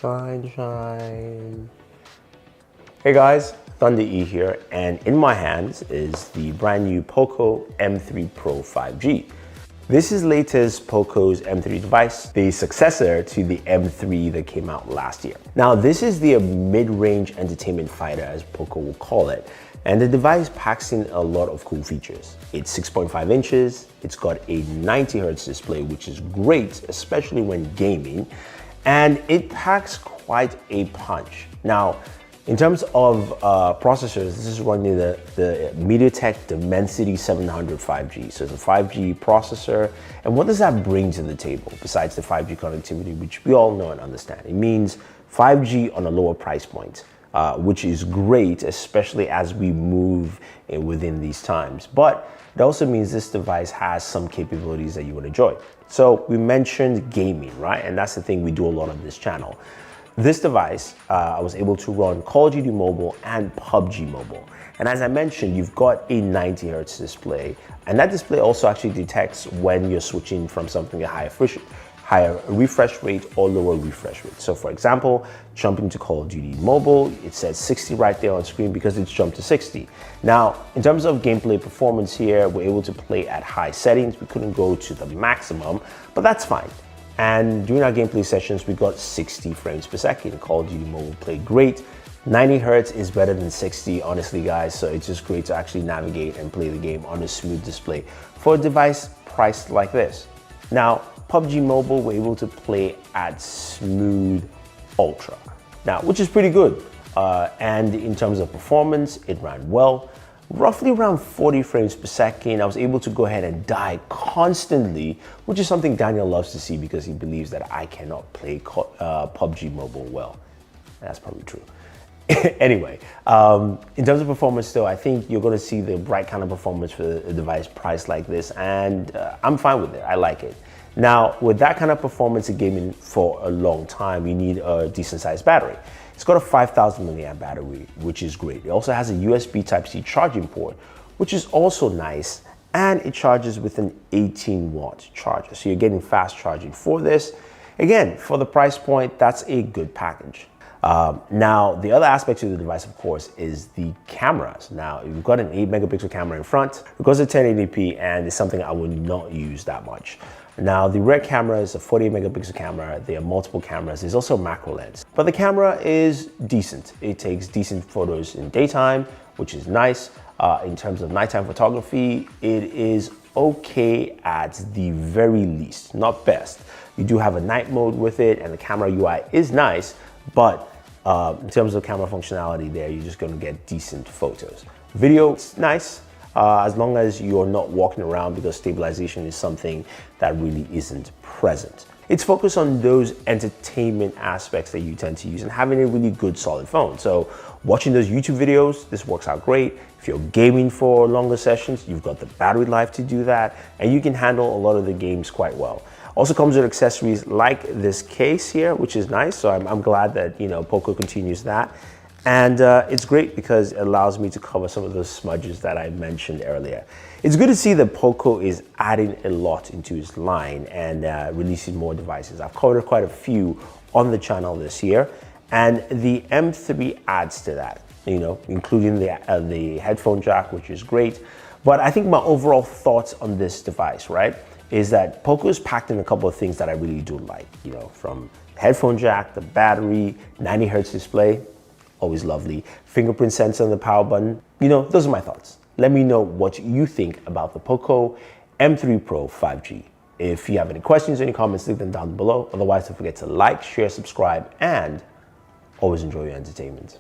Shine, shine. Hey guys, Thunder E here, and in my hands is the brand new Poco M3 Pro 5G. This is latest Poco's M3 device, the successor to the M3 that came out last year. Now, this is the mid-range entertainment fighter, as Poco will call it, and the device packs in a lot of cool features. It's 6.5 inches, it's got a 90 Hz display, which is great, especially when gaming, and it packs quite a punch. Now, in terms of processors, this is running the MediaTek Dimensity 700 5G. So it's a 5G processor. And what does that bring to the table besides the 5G connectivity, which we all know and understand? It means 5G on a lower price point, which is great, especially as we move within these times. But it also means this device has some capabilities that you would enjoy. So we mentioned gaming, right? And that's the thing we do a lot on this channel. This device, I was able to run Call of Duty Mobile and PUBG Mobile. And as I mentioned, you've got a 90 Hz display, and that display also actually detects when you're switching from something to higher refresh rate or lower refresh rate. So for example, jumping to Call of Duty Mobile, it says 60 right there on screen because it's jumped to 60. Now, in terms of gameplay performance here, we're able to play at high settings. We couldn't go to the maximum, but that's fine. And during our gameplay sessions, we got 60 frames per second. Call of Duty Mobile played great. 90 Hz is better than 60, honestly, guys. So it's just great to actually navigate and play the game on a smooth display for a device priced like this. Now, PUBG Mobile, we're able to play at smooth ultra, now, which is pretty good. And in terms of performance, it ran well. Roughly around 40 frames per second. I was able to go ahead and die constantly, which is something Daniel loves to see because he believes that I cannot play PUBG Mobile well. That's probably true. Anyway, in terms of performance though, I think you're going to see the right kind of performance for a device priced like this, and I'm fine with it. I like it. Now, with that kind of performance in gaming for a long time, you need a decent sized battery. It's got a 5,000 milliamp battery, which is great. It also has a USB Type-C charging port, which is also nice, and it charges with an 18-watt charger. So you're getting fast charging for this. Again, for the price point, that's a good package. Now, the other aspect to the device, of course, is the cameras. Now, you've got an 8 megapixel camera in front. It goes to 1080p, and it's something I would not use that much. Now, the rear camera is a 48 megapixel camera. There are multiple cameras. There's also a macro lens. But the camera is decent. It takes decent photos in daytime, which is nice. In terms of nighttime photography, it is okay at the very least, not best. You do have a night mode with it, and the camera UI is nice, but in terms of camera functionality there, you're just gonna get decent photos. Video, it's nice. As long as you're not walking around, because stabilization is something that really isn't present. It's focused on those entertainment aspects that you tend to use and having a really good solid phone. So watching those YouTube videos, this works out great. If you're gaming for longer sessions, you've got the battery life to do that, and you can handle a lot of the games quite well. Also comes with accessories like this case here, which is nice. So I'm glad that, you know, Poco continues that. And it's great because it allows me to cover some of those smudges that I mentioned earlier. It's good to see that Poco is adding a lot into its line and releasing more devices. I've covered quite a few on the channel this year, and the M3 adds to that, you know, including the headphone jack, which is great. But I think my overall thoughts on this device, right, is that Poco is packed in a couple of things that I really do like, you know, from headphone jack, the battery, 90 Hz display, always lovely. Fingerprint sensor on the power button. You know, those are my thoughts. Let me know what you think about the Poco M3 Pro 5G. If you have any questions or any comments, leave them down below. Otherwise, don't forget to like, share, subscribe, and always enjoy your entertainment.